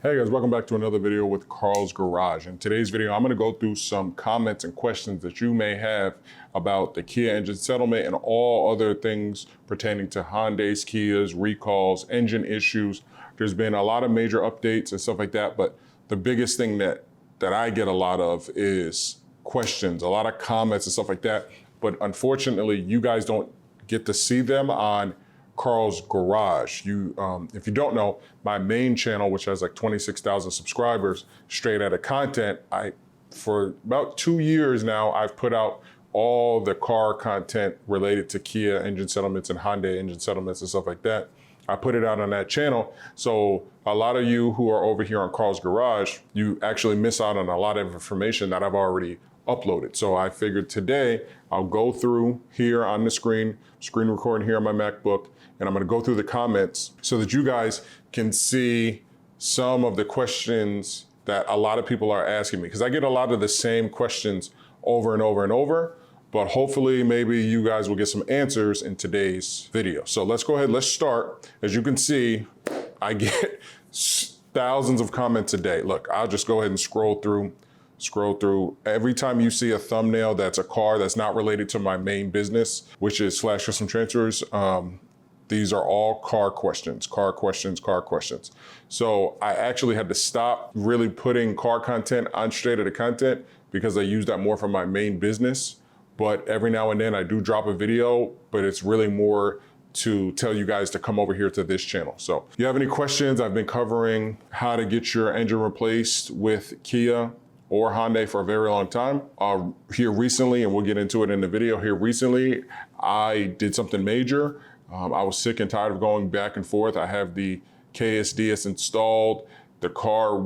Hey guys, welcome back to another video with Carl's Garage. In today's video, I'm gonna go through some comments and questions that you may have about the Kia engine settlement and all other things pertaining to Hyundai's, Kias, recalls, engine issues. There's been a lot of major updates and stuff like that, but the biggest thing that I get a lot of is questions, a lot of comments and stuff like that. But unfortunately, you guys don't get to see them on Carl's Garage. If you don't know, my main channel, which has like 26,000 subscribers, straight out of content, for about 2 years now, I've put out all the car content related to Kia engine settlements and Hyundai engine settlements and stuff like that. I put it out on that channel. So a lot of you who are over here on Carl's Garage, you actually miss out on a lot of information that I've already uploaded. So I figured today I'll go through here on the screen recording here on my MacBook, and I'm gonna go through the comments so that you guys can see some of the questions that a lot of people are asking me, because I get a lot of the same questions over and over and over, but hopefully maybe you guys will get some answers in today's video. So let's go ahead, let's start. As you can see, I get thousands of comments a day. Look, I'll just go ahead and scroll through. Every time you see a thumbnail that's a car that's not related to my main business, which is Flash Custom Transfers, these are all car questions. So I actually had to stop really putting car content on straight out of content because I use that more for my main business. But every now and then I do drop a video, but it's really more to tell you guys to come over here to this channel. So if you have any questions, I've been covering how to get your engine replaced with Kia or Hyundai for a very long time. Here recently, and we'll get into it in the video, here recently, I did something major. I was sick and tired of going back and forth. I have the KSDS installed. The car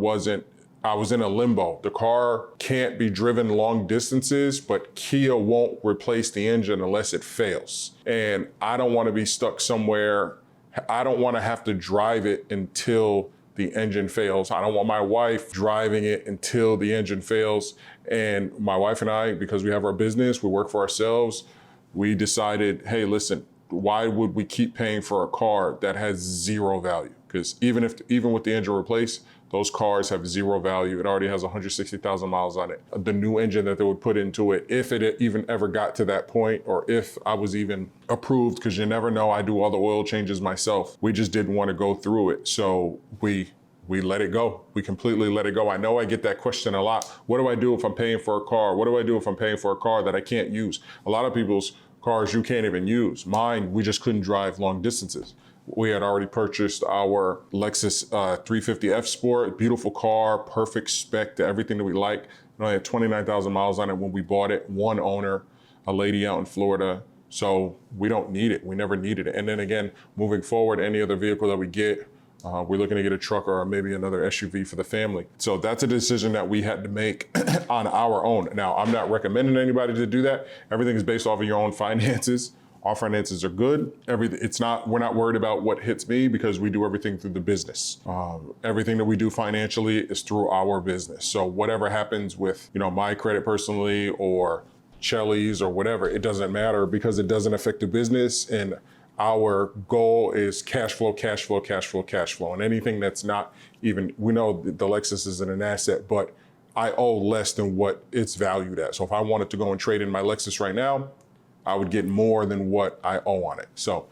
I was in a limbo. The car can't be driven long distances, but Kia won't replace the engine unless it fails. And I don't want to be stuck somewhere. I don't want to have to drive it until the engine fails. I don't want my wife driving it until the engine fails. And my wife and I, because we have our business, we work for ourselves, we decided, hey, listen, why would we keep paying for a car that has zero value? Because even with the engine replaced, those cars have zero value. It already has 160,000 miles on it. The new engine that they would put into it, if it even ever got to that point, or if I was even approved, because you never know, I do all the oil changes myself. We just didn't want to go through it. So we let it go. We completely let it go. I know I get that question a lot. What do I do if I'm paying for a car? What do I do if I'm paying for a car that I can't use? A lot of people's cars you can't even use. Mine, we just couldn't drive long distances. We had already purchased our Lexus 350 F Sport, beautiful car, perfect spec to everything that we like. It only had 29,000 miles on it when we bought it, one owner, a lady out in Florida. So we don't need it, we never needed it. And then again, moving forward, any other vehicle that we get, we're looking to get a truck or maybe another SUV for the family. So that's a decision that we had to make on our own. Now, I'm not recommending anybody to do that. Everything is based off of your own finances. Our finances are good. We're not worried about what hits me because we do everything through the business. Everything that we do financially is through our business. So whatever happens with, my credit personally or Chelly's or whatever, it doesn't matter because it doesn't affect the business. And our goal is cash flow. And anything that's not even, we know the Lexus isn't an asset, but I owe less than what it's valued at. So if I wanted to go and trade in my Lexus right now, I would get more than what I owe on it. So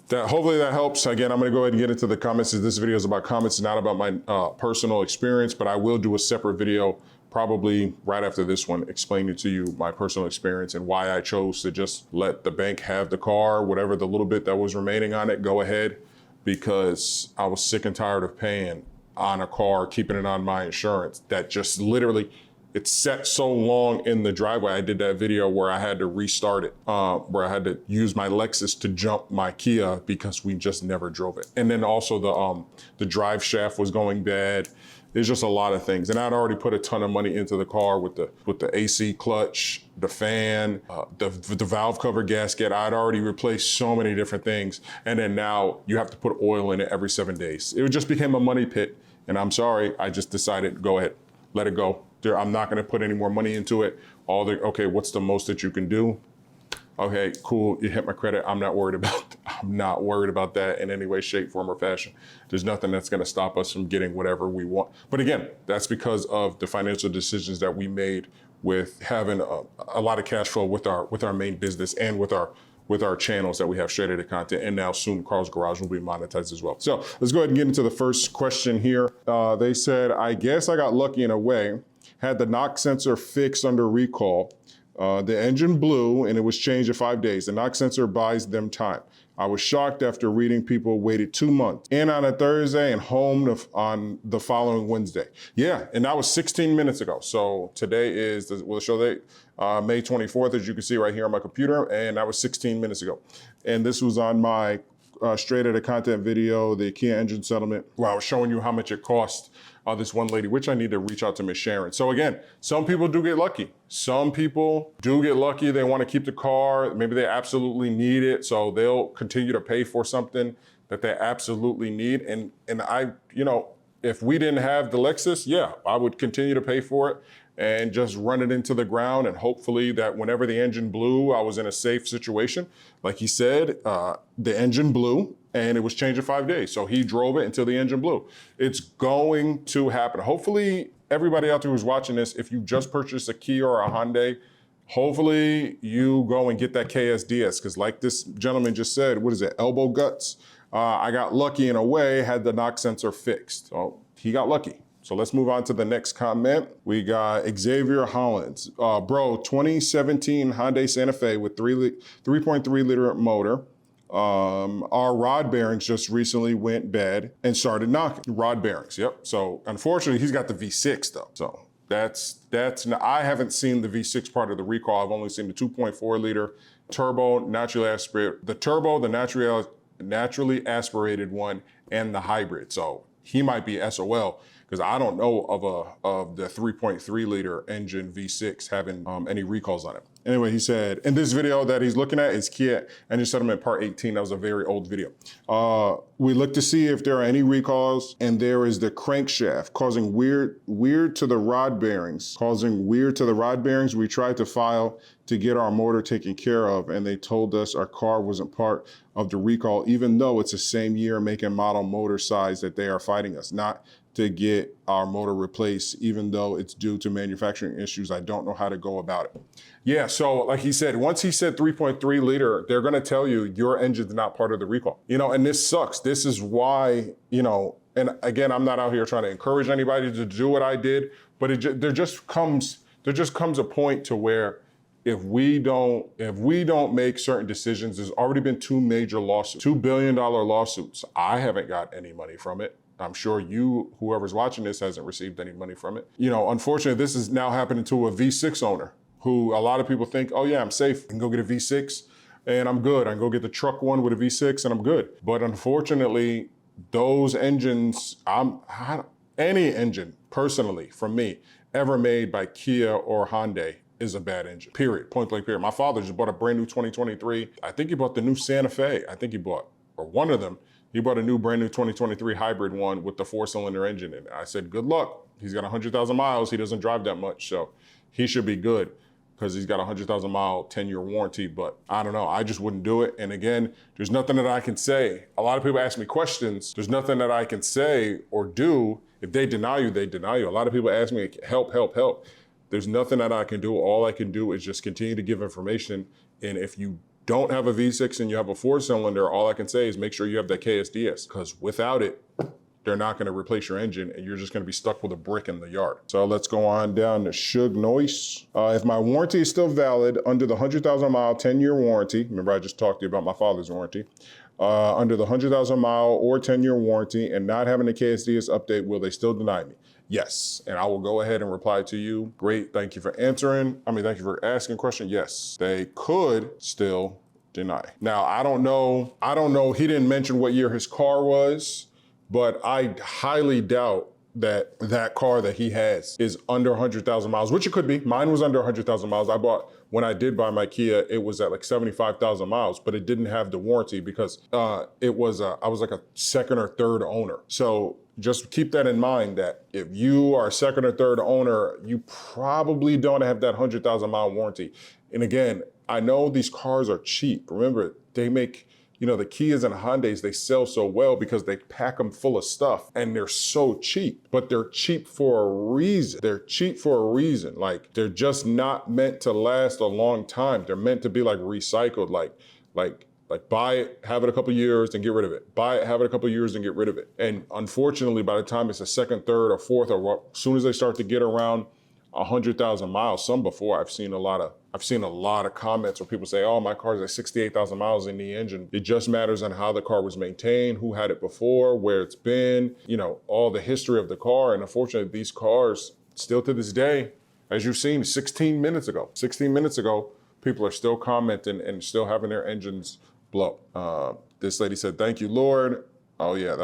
hopefully that helps. Again, I'm gonna go ahead and get into the comments. This video is about comments, not about my personal experience, but I will do a separate video probably right after this one, explaining to you my personal experience and why I chose to just let the bank have the car, whatever the little bit that was remaining on it, go ahead, because I was sick and tired of paying on a car, keeping it on my insurance that just literally, it sat so long in the driveway. I did that video where I had to restart it, where I had to use my Lexus to jump my Kia because we just never drove it. And then also the drive shaft was going bad. There's just a lot of things. And I'd already put a ton of money into the car with the AC clutch, the fan, the valve cover gasket. I'd already replaced so many different things. And then now you have to put oil in it every 7 days. It just became a money pit. And I'm sorry, I just decided, go ahead, let it go. I'm not gonna put any more money into it. Okay, what's the most that you can do? Okay, cool, you hit my credit. I'm not worried about that in any way, shape, form, or fashion. There's nothing that's gonna stop us from getting whatever we want. But again, that's because of the financial decisions that we made with having a lot of cash flow with our main business and with our channels that we have straight edit content, and now soon Carl's Garage will be monetized as well. So let's go ahead and get into the first question here. They said, I guess I got lucky in a way, had the knock sensor fixed under recall. The engine blew and it was changed in 5 days. The knock sensor buys them time. I was shocked after reading people waited 2 months. In on a Thursday and home on the following Wednesday. Yeah, and that was 16 minutes ago. So today is the show date, May 24th, as you can see right here on my computer, and that was 16 minutes ago. And this was on my straight edit content video, the Kia engine settlement, where I was showing you how much it cost this one lady, which I need to reach out to Miss Sharon. So again, some people do get lucky. Some people do get lucky. They want to keep the car. Maybe they absolutely need it. So they'll continue to pay for something that they absolutely need. And I, if we didn't have the Lexus, yeah, I would continue to pay for it and just run it into the ground. And hopefully that whenever the engine blew, I was in a safe situation. Like he said, the engine blew and it was changed in 5 days. So he drove it until the engine blew. It's going to happen. Hopefully everybody out there who's watching this, if you just purchased a Kia or a Hyundai, hopefully you go and get that KSDS, because like this gentleman just said, what is it, elbow guts? I got lucky in a way, had the knock sensor fixed. So he got lucky. So let's move on to the next comment. We got Xavier Hollins. Bro, 2017 Hyundai Santa Fe with 3.3 liter motor. Our rod bearings just recently went bad and started knocking. Rod bearings, yep. So unfortunately, he's got the V6 though. So I haven't seen the V6 part of the recall. I've only seen the 2.4 liter turbo, naturally aspirated, the naturally aspirated one, and the hybrid. So he might be SOL, because I don't know of the 3.3 liter engine V6 having any recalls on it. Anyway, he said, in this video that he's looking at is Kia Engine Settlement Part 18. That was a very old video. We look to see if there are any recalls, and there is the crankshaft causing weird to the rod bearings. We tried to file to get our motor taken care of, and they told us our car wasn't part of the recall, even though it's the same year, make and model, motor size that they are fighting us. Not to get our motor replaced, even though it's due to manufacturing issues. I don't know how to go about it. Yeah, so like he said, once he said 3.3 liter, they're gonna tell you your engine's not part of the recall. And this sucks. This is why, and again, I'm not out here trying to encourage anybody to do what I did, but there just comes a point to where if we don't make certain decisions, there's already been 2 major lawsuits, $2 billion lawsuits. I haven't got any money from it. I'm sure whoever's watching this, hasn't received any money from it. Unfortunately, this is now happening to a V6 owner who a lot of people think, oh yeah, I'm safe. I can go get a V6 and I'm good. I can go get the truck one with a V6 and I'm good. But unfortunately, those engines, any engine, personally, from me, ever made by Kia or Hyundai is a bad engine, period, point blank period. My father just bought a brand new 2023. I think he bought the new Santa Fe. Or one of them, he bought a brand new 2023 hybrid one with the 4-cylinder engine in it. I said, good luck. He's got 100,000 miles. He doesn't drive that much, so he should be good because he's got a 100,000 mile, 10-year warranty, but I don't know. I just wouldn't do it. And again, there's nothing that I can say. A lot of people ask me questions. There's nothing that I can say or do. If they deny you, they deny you. A lot of people ask me, help, help, help. There's nothing that I can do. All I can do is just continue to give information. And if you don't have a V6 and you have a 4-cylinder, all I can say is make sure you have that KSDS, because without it, they're not going to replace your engine and you're just going to be stuck with a brick in the yard. So let's go on down to Suge Noise. If my warranty is still valid under the 100,000 mile, 10-year warranty, remember I just talked to you about my father's warranty, under the 100,000 mile or 10-year warranty and not having a KSDS update, will they still deny me? Yes, and I will go ahead and reply to you. Great, thank you for answering. Thank you for asking a question. Yes, they could still deny. Now, I don't know, he didn't mention what year his car was, but I highly doubt that car that he has is under 100,000 miles, which it could be. Mine was under 100,000 miles. When I did buy my Kia, it was at like 75,000 miles, but it didn't have the warranty because I was like a second or third owner. So just keep that in mind, that if you are a second or third owner, you probably don't have that 100,000 mile warranty. And again, I know these cars are cheap. Remember, they make, you know, the Kias and Hyundais, they sell so well because they pack them full of stuff and they're so cheap, but they're cheap for a reason. They're cheap for a reason. Like, they're just not meant to last a long time. They're meant to be like recycled, like buy it, have it a couple years and get rid of it. Buy it, have it a couple years and get rid of it. And unfortunately, by the time it's a second, third, or fourth, or as soon as they start to get around 100,000 miles, some before, I've seen a lot of comments where people say, oh, my car's at 68,000 miles in the engine. It just matters on how the car was maintained, who had it before, where it's been, you know, all the history of the car. And unfortunately, these cars still to this day, as you've seen 16 minutes ago, people are still commenting and still having their engines blow. This lady said, thank you, Lord. Oh yeah,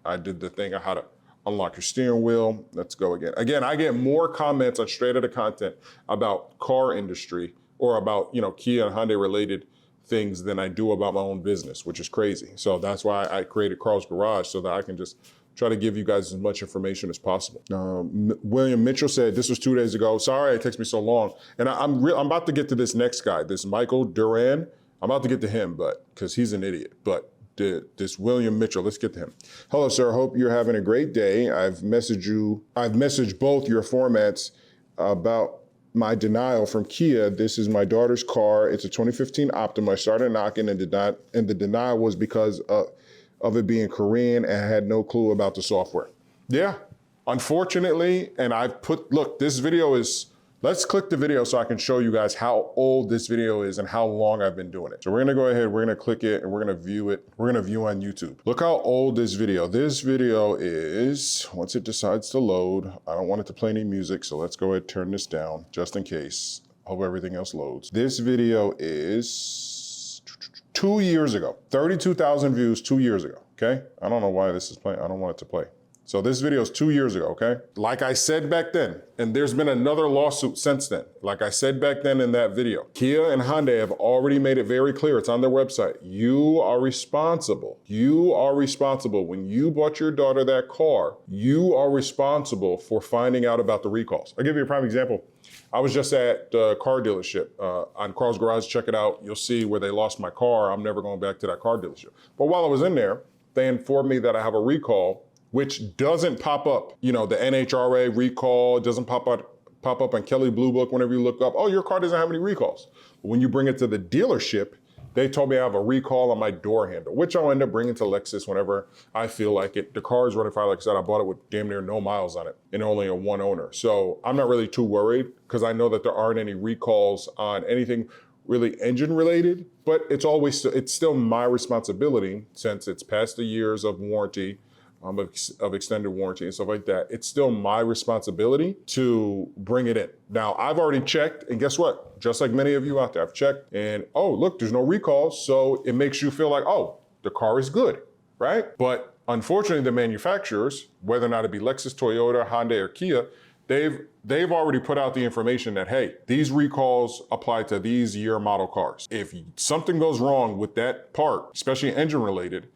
I did the thing on how to unlock your steering wheel. Let's go again. Again, I get more comments on Straight Outta Content about car industry or about, you know, Kia and Hyundai related things than I do about my own business, which is crazy. So that's why I created Carl's Garage, so that I can just try to give you guys as much information as possible. William Mitchell said, this was 2 days ago. Sorry it takes me so long. And I'm about to get to this next guy, this Michael Duran. I'm about to get to him, but because he's an idiot. But this William Mitchell, let's get to him. Hello, sir. Hope you're having a great day. I've messaged both your formats about my denial from Kia. This is my daughter's car. It's a 2015 Optima. I started knocking and the denial was because of it being Korean and I had no clue about the software. Yeah, unfortunately, and look, this video is, let's click the video so I can show you guys how old this video is and how long I've been doing it. So we're gonna go ahead, we're gonna click it, and we're gonna view it. We're gonna view on YouTube. Look how old this video is, once it decides to load, I don't want it to play any music, so let's go ahead and turn this down, just in case. Hope everything else loads. This video is 2 years ago, 32,000 views 2 years ago, okay? I don't know why this is playing, I don't want it to play. So this video is 2 years ago, okay? Like I said back then, and there's been another lawsuit since then. Like I said back then in that video, Kia and Hyundai have already made it very clear, it's on their website. You are responsible. You are responsible. When you bought your daughter that car, you are responsible for finding out about the recalls. I'll give you a prime example. I was just at the car dealership on Carl's Garage. Check it out. You'll see where they lost my car. I'm never going back to that car dealership. But while I was in there, they informed me that I have a recall, which doesn't pop up. You know, the NHRA recall doesn't pop up on Kelley Blue Book whenever you look up, oh, your car doesn't have any recalls. But when you bring it to the dealership, they told me I have a recall on my door handle, which I'll end up bringing to Lexus whenever I feel like it. The car is running fine. Like I said, I bought it with damn near no miles on it and only a one owner. So I'm not really too worried because I know that there aren't any recalls on anything really engine related, but it's still my responsibility since it's past the years of warranty, of extended warranty and stuff like that. It's still my responsibility to bring it in. Now, I've already checked, and guess what? Just like many of you out there, I've checked, and oh, look, there's no recalls, so it makes you feel like, oh, the car is good, right? But unfortunately, the manufacturers, whether or not it be Lexus, Toyota, Hyundai, or Kia, they've already put out the information that, hey, these recalls apply to these year model cars. If something goes wrong with that part, especially engine related,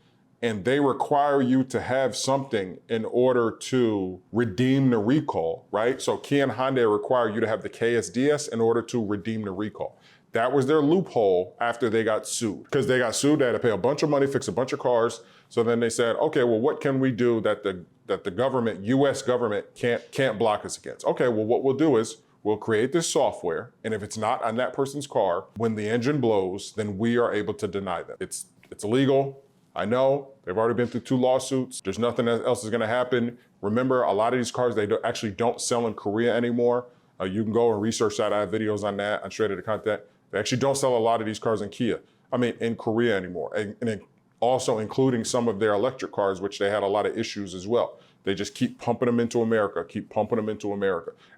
and they require you to have something in order to redeem the recall, right? So Kia and Hyundai require you to have the KSDS in order to redeem the recall. That was their loophole after they got sued. Because they got sued, they had to pay a bunch of money, fix a bunch of cars. So then they said, okay, well, what can we do that the government, US government, can't block us against? Okay, well, what we'll do is we'll create this software, and if it's not on that person's car, when the engine blows, then we are able to deny them. It's illegal. I know, they've already been through 2 lawsuits. There's nothing else is gonna happen. Remember, a lot of these cars, they actually don't sell in Korea anymore. You can go and research that. I have videos on that, on Straight Outta Content. They actually don't sell a lot of these cars in in Korea anymore. And also including some of their electric cars, which they had a lot of issues as well. They just keep pumping them into America,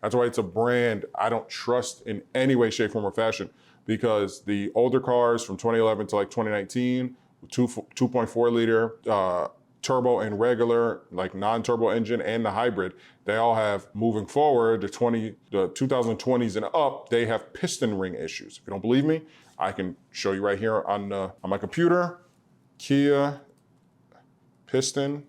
That's why it's a brand I don't trust in any way, shape, form, or fashion, because the older cars from 2011 to like 2019, 2.4 liter turbo and regular, like non-turbo engine, and the hybrid, they all have, moving forward, the 2020s and up, they have piston ring issues. If you don't believe me, I can show you right here on my computer. Kia piston,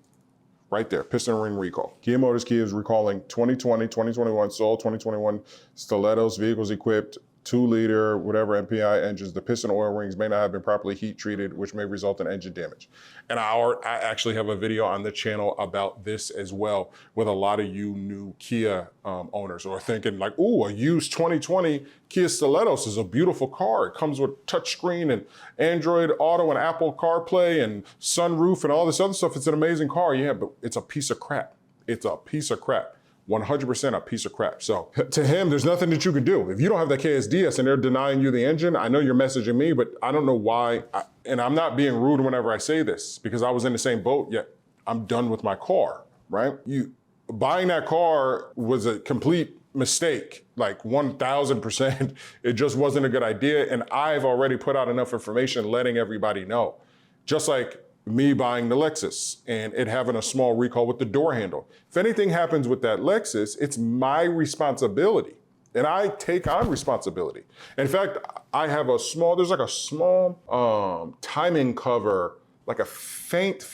right there, piston ring recall. Kia Motors, Kia is recalling 2020, 2021 Soul, 2021 Stilettos vehicles equipped 2-liter, whatever MPI engines, the piston oil rings may not have been properly heat treated, which may result in engine damage. And I actually have a video on the channel about this as well, with a lot of you new Kia owners who are thinking like, ooh, a used 2020 Kia Stilettos is a beautiful car. It comes with touchscreen and Android Auto and Apple CarPlay and sunroof and all this other stuff. It's an amazing car. Yeah, but it's a piece of crap. It's a piece of crap. 100% a piece of crap. So to him, there's nothing that you can do. If you don't have that KSDS and they're denying you the engine, I know you're messaging me, but I don't know why. And I'm not being rude whenever I say this because I was in the same boat, yet I'm done with my car, right? Buying that car was a complete mistake, like 1000%. It just wasn't a good idea. And I've already put out enough information letting everybody know. Just like me buying the Lexus and it having a small recall with the door handle. If anything happens with that Lexus, it's my responsibility. And I take on responsibility. In fact, I have there's like a small timing cover, like a faint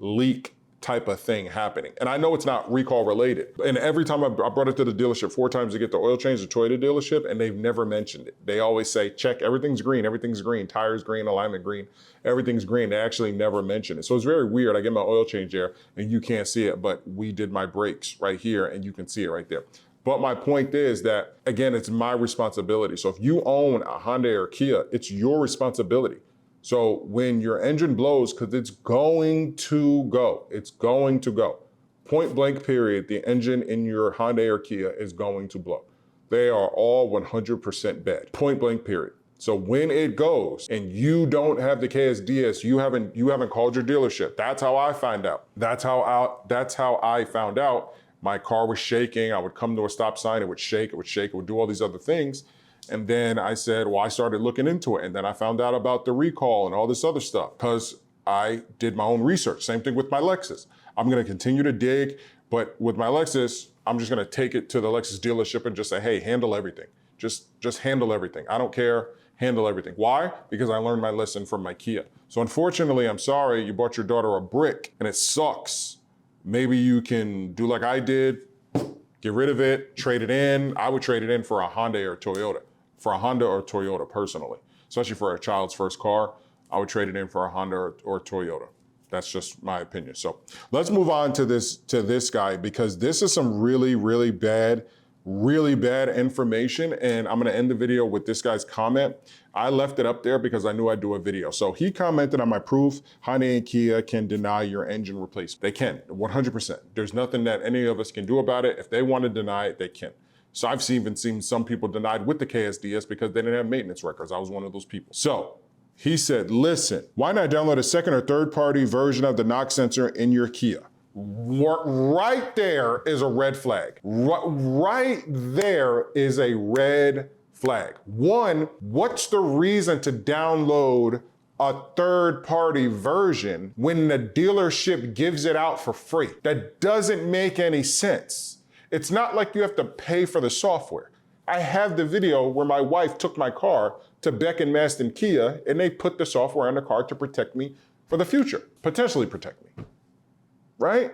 leak type of thing happening. And I know it's not recall related. And every time I brought it to the dealership 4 times to get the oil change, the Toyota dealership, and they've never mentioned it. They always say, check, everything's green, tires green, alignment green, everything's green. They actually never mention it. So it's very weird. I get my oil change there and you can't see it, but we did my brakes right here and you can see it right there. But my point is that, again, it's my responsibility. So if you own a Hyundai or Kia, it's your responsibility. So when your engine blows, because it's going to go, point blank period, the engine in your Hyundai or Kia is going to blow. They are all 100% bad, point blank period. So when it goes and you don't have the KSDS, you haven't called your dealership. That's how I find out. That's how I found out. My car was shaking. I would come to a stop sign, it would shake, it would do all these other things. And then I said, well, I started looking into it. And then I found out about the recall and all this other stuff because I did my own research. Same thing with my Lexus. I'm going to continue to dig, but with my Lexus, I'm just going to take it to the Lexus dealership and just say, hey, handle everything. Just handle everything. I don't care. Handle everything. Why? Because I learned my lesson from my Kia. So unfortunately, I'm sorry, you bought your daughter a brick and it sucks. Maybe you can do like I did, get rid of it, trade it in. I would trade it in for a Honda or Toyota. For a Honda or Toyota personally, especially for a child's first car, I would trade it in for a Honda or Toyota. That's just my opinion. So let's move on to this guy because this is some really bad information. And I'm gonna end the video with this guy's comment. I left it up there because I knew I'd do a video. So he commented on my proof, Hyundai and Kia can deny your engine replacement. They can, 100%. There's nothing that any of us can do about it. If they want to deny it, they can. So I've even seen some people denied with the KSDS because they didn't have maintenance records. I was one of those people. So he said, listen, why not download a second or third party version of the knock sensor in your Kia? Right there is a red flag. Right there is a red flag. One, what's the reason to download a third party version when the dealership gives it out for free? That doesn't make any sense. It's not like you have to pay for the software. I have the video where my wife took my car to Beck and Maston Kia and they put the software on the car to protect me for the future, potentially protect me, right?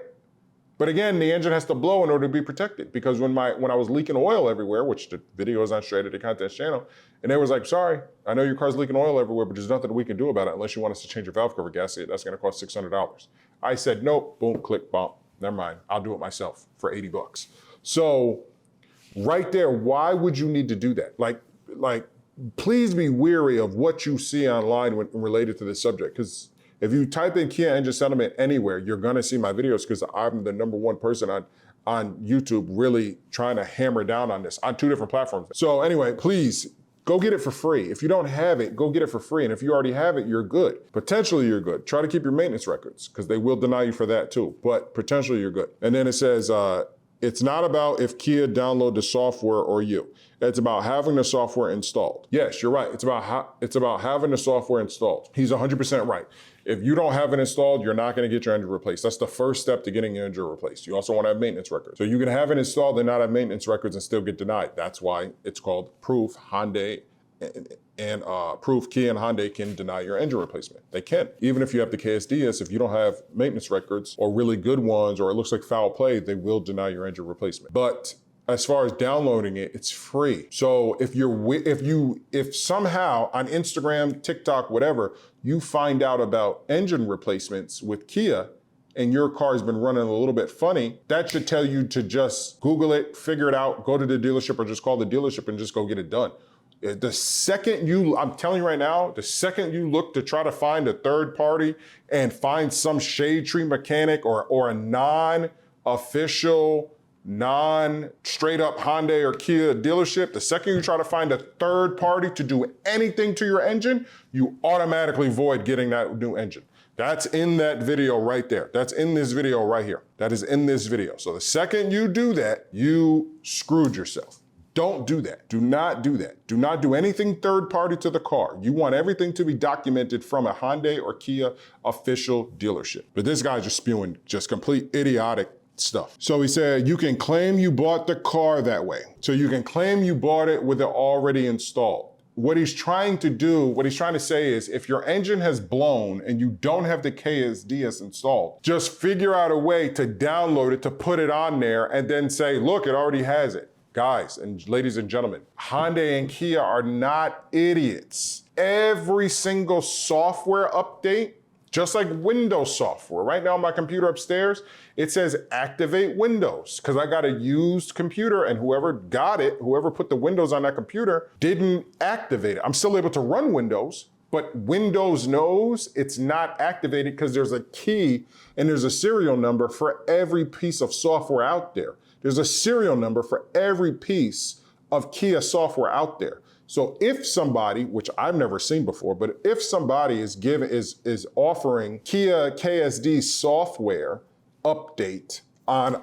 But again, the engine has to blow in order to be protected because when I was leaking oil everywhere, which the video is on Straight to the Contents channel, and they was like, sorry, I know your car's leaking oil everywhere, but there's nothing we can do about it unless you want us to change your valve cover gasket. That's gonna cost $600. I said, nope, boom, click, bump, never mind. I'll do it myself for 80 bucks. So right there, why would you need to do that? Like, please be wary of what you see online when related to this subject. Because if you type in Kia engine settlement anywhere, you're gonna see my videos because I'm the #1 person on YouTube really trying to hammer down on this on 2 different platforms. So anyway, please go get it for free. If you don't have it, go get it for free. And if you already have it, you're good. Potentially you're good. Try to keep your maintenance records because they will deny you for that too, but potentially you're good. And then it says, it's not about if Kia download the software or you. It's about having the software installed. Yes, you're right. It's about having the software installed. He's 100% right. If you don't have it installed, you're not going to get your engine replaced. That's the first step to getting your engine replaced. You also want to have maintenance records. So you can have it installed and not have maintenance records and still get denied. That's why it's called proof. Hyundai and proof Kia and Hyundai can deny your engine replacement. They can. Even if you have the KSDS, if you don't have maintenance records or really good ones, or it looks like foul play, they will deny your engine replacement. But as far as downloading it, it's free. So if somehow on Instagram, TikTok, whatever, you find out about engine replacements with Kia and your car has been running a little bit funny, that should tell you to just Google it, figure it out, go to the dealership or just call the dealership and just go get it done. The second I'm telling you right now, the second you look to try to find a third party and find some shade tree mechanic or a non-official, non-straight up Hyundai or Kia dealership, the second you try to find a third party to do anything to your engine, you automatically void getting that new engine. That's in that video right there. That's in this video right here. That is in this video. So the second you do that, you screwed yourself. Don't do that. Do not do that. Do not do anything third party to the car. You want everything to be documented from a Hyundai or Kia official dealership. But this guy's just spewing just complete idiotic stuff. So he said, you can claim you bought the car that way. So you can claim you bought it with it already installed. What he's trying to say is if your engine has blown and you don't have the KSDS installed, just figure out a way to download it, to put it on there and then say, look, it already has it. Guys and ladies and gentlemen, Hyundai and Kia are not idiots. Every single software update, just like Windows software. Right now on my computer upstairs, it says activate Windows because I got a used computer and whoever put the Windows on that computer didn't activate it. I'm still able to run Windows, but Windows knows it's not activated because there's a key and there's a serial number for every piece of software out there. There's a serial number for every piece of Kia software out there. So if somebody, which I've never seen before, but if somebody is offering Kia KSD software update on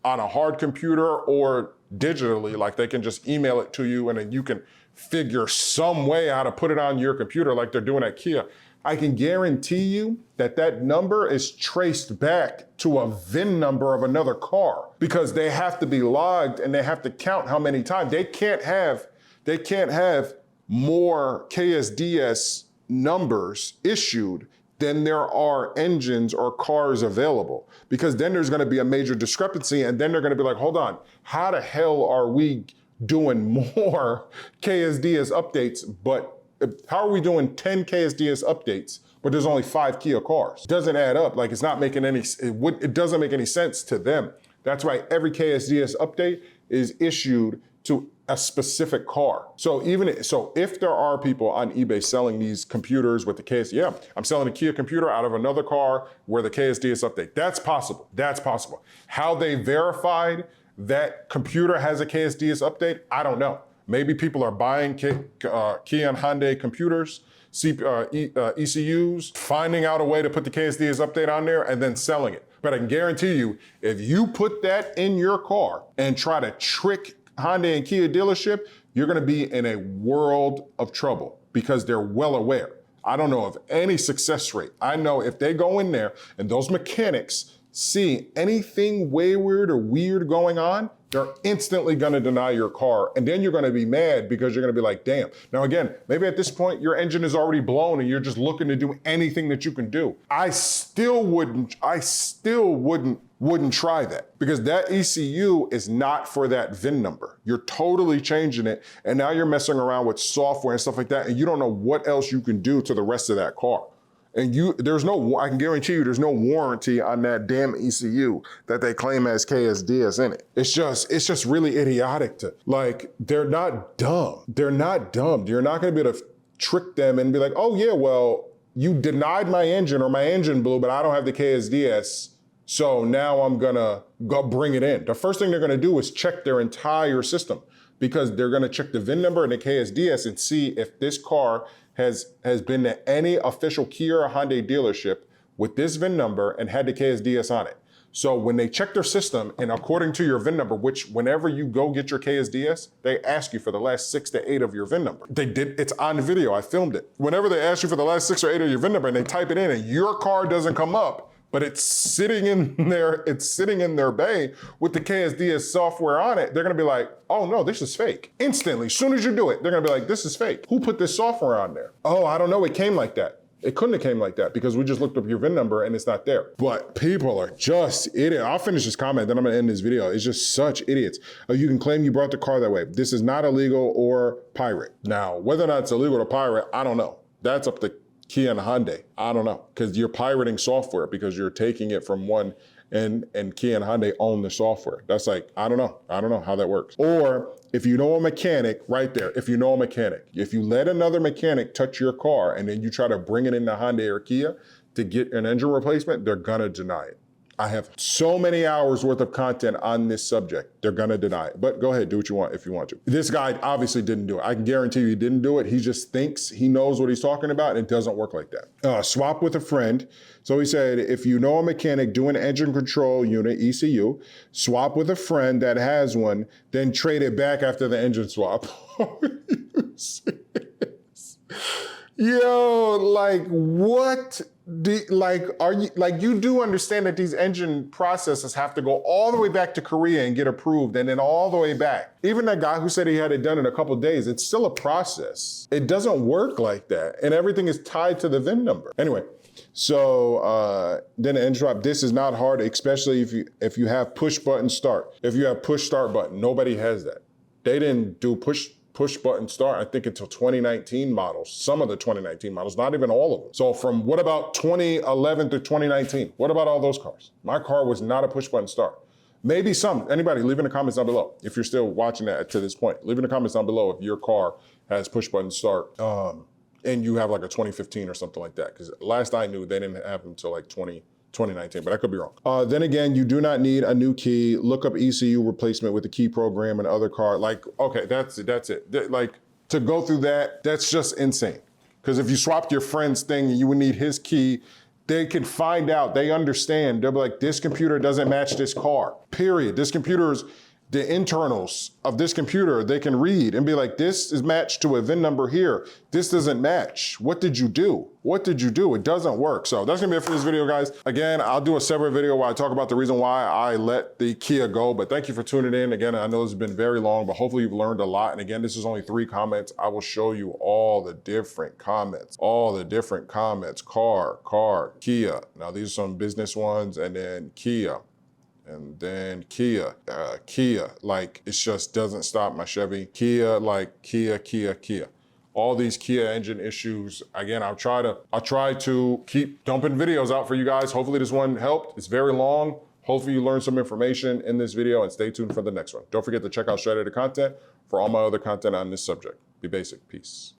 a hard computer or digitally, like they can just email it to you and then you can figure some way how to put it on your computer like they're doing at Kia, I can guarantee you that that number is traced back to a VIN number of another car because they have to be logged and they have to count how many times. They can't have more KSDS numbers issued than there are engines or cars available because then there's gonna be a major discrepancy and then they're gonna be like, hold on, how the hell are we doing more KSDS updates, but how are we doing 10 KSDS updates, but there's only 5 Kia cars? It doesn't add up, like it's not making it doesn't make any sense to them. That's why every KSDS update is issued to a specific car. So if there are people on eBay selling these computers with the KSDS, I'm selling a Kia computer out of another car where the KSDS update, that's possible, that's possible. How they verified that computer has a KSDS update, I don't know. Maybe people are buying Kia and Hyundai computers, ECUs, finding out a way to put the KSDS update on there and then selling it. But I can guarantee you, if you put that in your car and try to trick Hyundai and Kia dealership, you're gonna be in a world of trouble because they're well aware. I don't know of any success rate. I know if they go in there and those mechanics see anything wayward or weird going on, they're instantly gonna deny your car. And then you're gonna be mad because you're gonna be like, damn. Now again, maybe at this point your engine is already blown and you're just looking to do anything that you can do. I still wouldn't try that because that ECU is not for that VIN number. You're totally changing it and now you're messing around with software and stuff like that and you don't know what else you can do to the rest of that car. And I can guarantee you there's no warranty on that damn ECU that they claim has KSDS in it. It's just really idiotic they're not dumb. They're not dumb. You're not gonna be able to trick them and be like, oh yeah, well, you denied my engine or my engine blew, but I don't have the KSDS. So now I'm gonna go bring it in. The first thing they're gonna do is check their entire system because they're gonna check the VIN number and the KSDS and see if this car has been to any official Kia or Hyundai dealership with this VIN number and had the KSDS on it. So when they check their system and according to your VIN number, which whenever you go get your KSDS, they ask you for the last 6 to 8 of your VIN number. It's on video, I filmed it. Whenever they ask you for the last 6 or 8 of your VIN number and they type it in and your car doesn't come up, but it's sitting in their bay with the KSDS software on it, they're gonna be like, oh no, this is fake. Instantly, as soon as you do it, they're gonna be like, this is fake. Who put this software on there? Oh, I don't know, it came like that. It couldn't have came like that because we just looked up your VIN number and it's not there. But people are just idiots. I'll finish this comment, then I'm gonna end this video. It's just such idiots. You can claim you brought the car that way. This is not illegal or pirate. Now, whether or not it's illegal or pirate, I don't know. That's up to Kia and Hyundai. I don't know, because you're pirating software because you're taking it from one and Kia and Hyundai own the software. That's like, I don't know how that works. Or if you know a mechanic, right there, if you know a mechanic, if you let another mechanic touch your car and then you try to bring it into Hyundai or Kia to get an engine replacement, they're gonna deny it. I have so many hours worth of content on this subject. They're gonna deny it. But go ahead, do what you want if you want to. This guy obviously didn't do it. I can guarantee you he didn't do it. He just thinks he knows what he's talking about, and it doesn't work like that. Swap with a friend. So he said, if you know a mechanic, do an engine control unit, ECU, swap with a friend that has one, then trade it back after the engine swap. Are you serious? Yo, like what? You do understand that these engine processes have to go all the way back to Korea and get approved and then all the way back. Even that guy who said he had it done in a couple of days, it's still a process. It doesn't work like that. And everything is tied to the VIN number. Anyway, so then the engine swap, this is not hard, especially if you have push button start. If you have push start button, nobody has that. They didn't do push button start, I think, until 2019 models, some of the 2019 models, not even all of them. So from what about 2011 to 2019? What about all those cars? My car was not a push button start. Maybe some, anybody, leave in the comments down below. If you're still watching that to this point, leave in the comments down below if your car has push button start and you have like a 2015 or something like that. Because last I knew, they didn't have them until like 2019, but I could be wrong. Then again, you do not need a new key. Look up ECU replacement with the key program and other car. Like, okay, that's it. Like, to go through that, that's just insane. Because if you swapped your friend's thing, you would need his key. They can find out, they understand. They'll be like, this computer doesn't match this car, period. This computer's, the internals of this computer, they can read and be like, this is matched to a VIN number here. This doesn't match. What did you do? What did you do? It doesn't work. So that's gonna be it for this video, guys. Again, I'll do a separate video where I talk about the reason why I let the Kia go, but thank you for tuning in. Again, I know this has been very long, but hopefully you've learned a lot. And again, this is only 3 comments. I will show you all the different comments, car, Kia. Now these are some business ones, and then Kia. And then Kia. Like, it just doesn't stop. My Chevy, Kia, like Kia. All these Kia engine issues. Again, I'll try to keep dumping videos out for you guys. Hopefully this one helped. It's very long. Hopefully you learned some information in this video, and stay tuned for the next one. Don't forget to check out Shredder content for all my other content on this subject. Be basic. Peace.